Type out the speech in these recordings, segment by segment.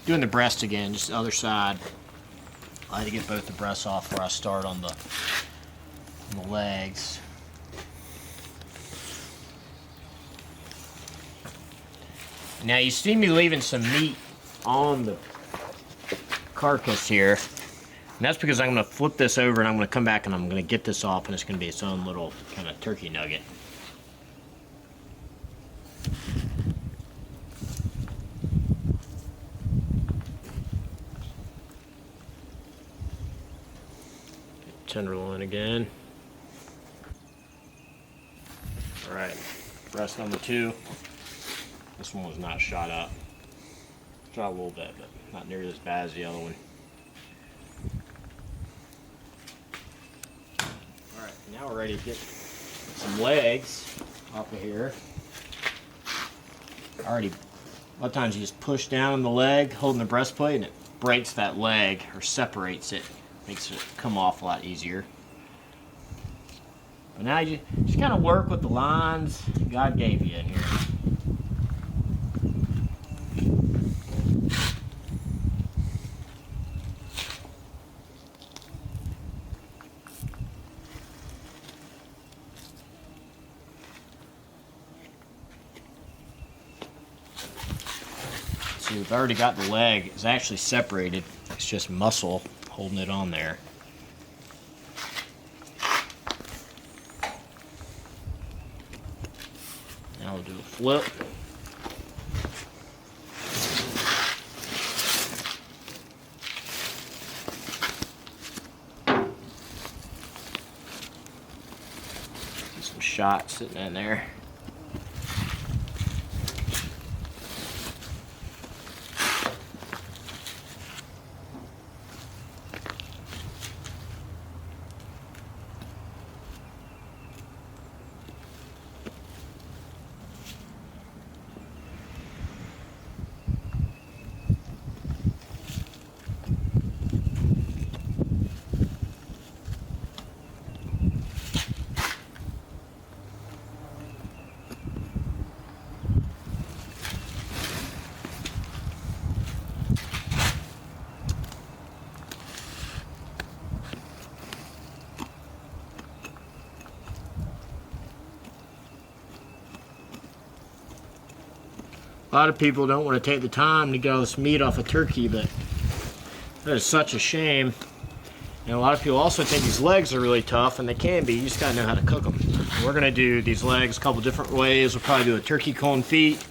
doing the breast again, just the other side. I had to get both the breasts off before I start on the legs. Now you see me leaving some meat on the carcass here. And that's because I'm going to flip this over and I'm going to come back and I'm going to get this off and it's going to be its own little kind of turkey nugget. Tenderloin again. Alright, breast number 2. This one was not shot up. Shot a little bit, but not nearly as bad as the other one. Alright, now we're ready to get some legs off of here. A lot of times you just push down on the leg, holding the breastplate, and it breaks that leg or separates it. Makes it come off a lot easier. But now you just kind of work with the lines God gave you in here. See, we've already got the leg. It's actually separated. It's just muscle holding it on there. Now we'll do a flip. See some shot sitting in there. A lot of people don't want to take the time to get all this meat off a turkey, but that is such a shame. And a lot of people also think these legs are really tough, and they can be. You just gotta know how to cook them. We're gonna do these legs a couple different ways. We'll probably do a turkey cone feet.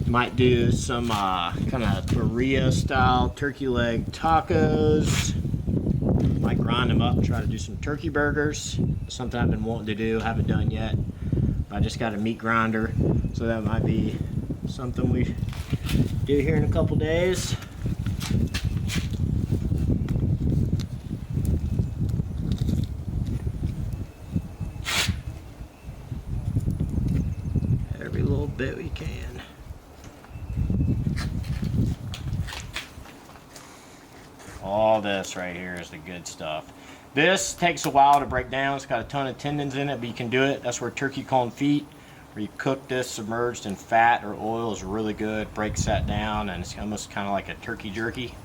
Might do some kind of burrito style turkey leg tacos. Might grind them up and try to do some turkey burgers. Something I've been wanting to do, haven't done yet. I just got a meat grinder, so that might be something we do here in a couple days. Every little bit we can. All this right here is the good stuff. This takes a while to break down. It's got a ton of tendons in it, but you can do it. That's where turkey cone feet, where you cook this submerged in fat or oil, is really good. Breaks that down, and it's almost kind of like a turkey jerky.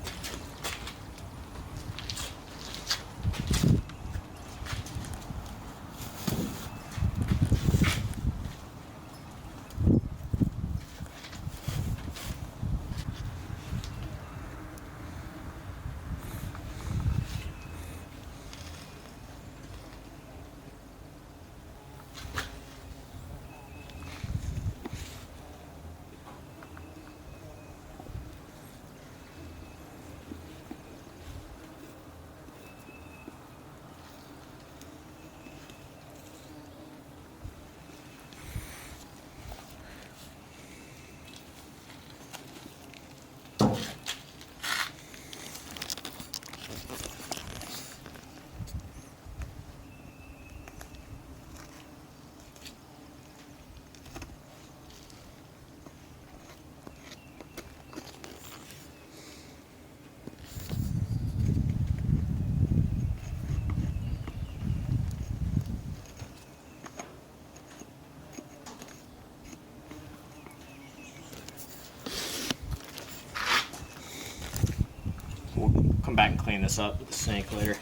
come back and clean this up with the sink later.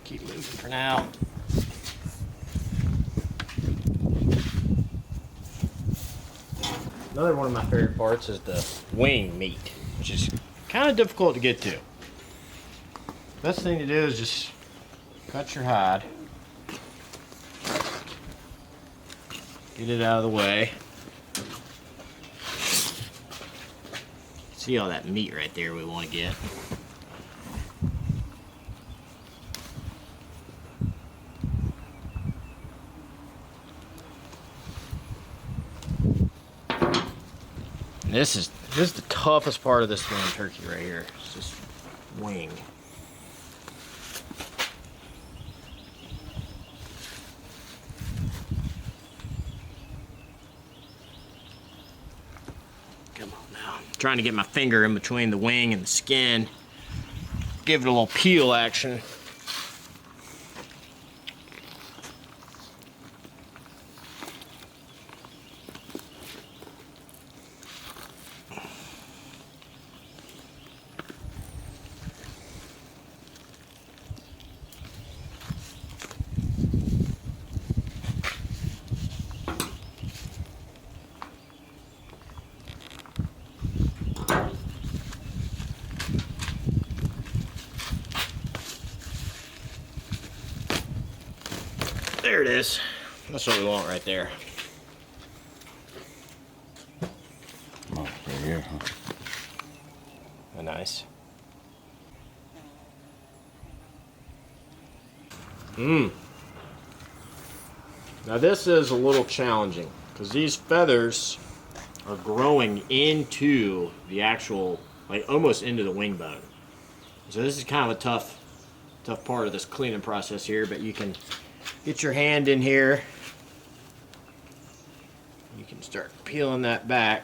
Keep moving for now. Another one of my favorite parts is the wing meat, which is kind of difficult to get to. Best thing to do is just cut your hide. Get it out of the way. See all that meat right there we want to get. This is the toughest part of this damn turkey right here. It's this wing. Come on now. I'm trying to get my finger in between the wing and the skin. Give it a little peel action. There it is. That's what we want right there. Oh, right here, huh? Nice. Now this is a little challenging because these feathers are growing into the actual, like almost into the wing bone. So this is kind of a tough part of this cleaning process here, but you can get your hand in here. You can start peeling that back.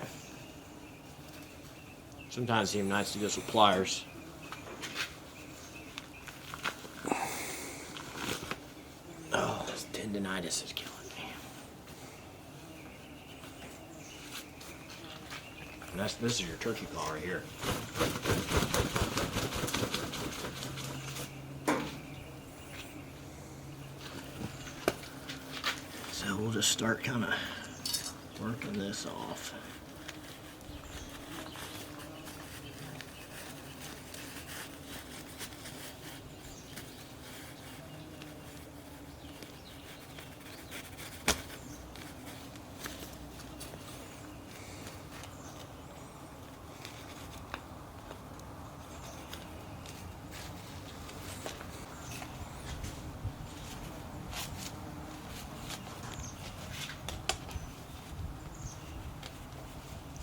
Sometimes it's even nice to do this with pliers. Oh, this tendonitis is killing me. And this is your turkey paw right here. So we'll just start kind of working this off.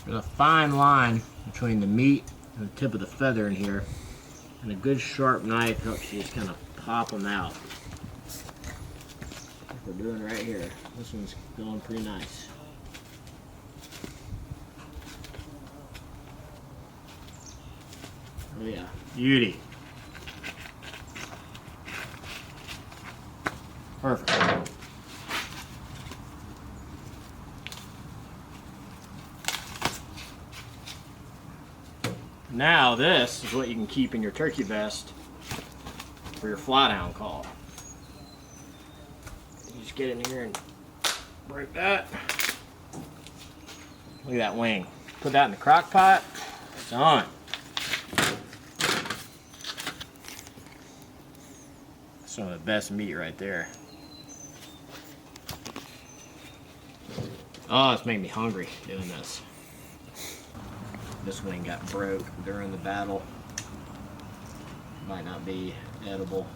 There's a fine line between the meat and the tip of the feather in here, and a good sharp knife helps you just kind of pop them out. Like we're doing right here. This one's going pretty nice. Oh yeah, beauty. Perfect. Now this is what you can keep in your turkey vest for your flathound call. You just get in here and break that. Look at that wing. Put that in the crock pot. It's on. Some of the best meat right there. Oh, it's making me hungry doing this. This wing got broke during the battle. Might not be edible.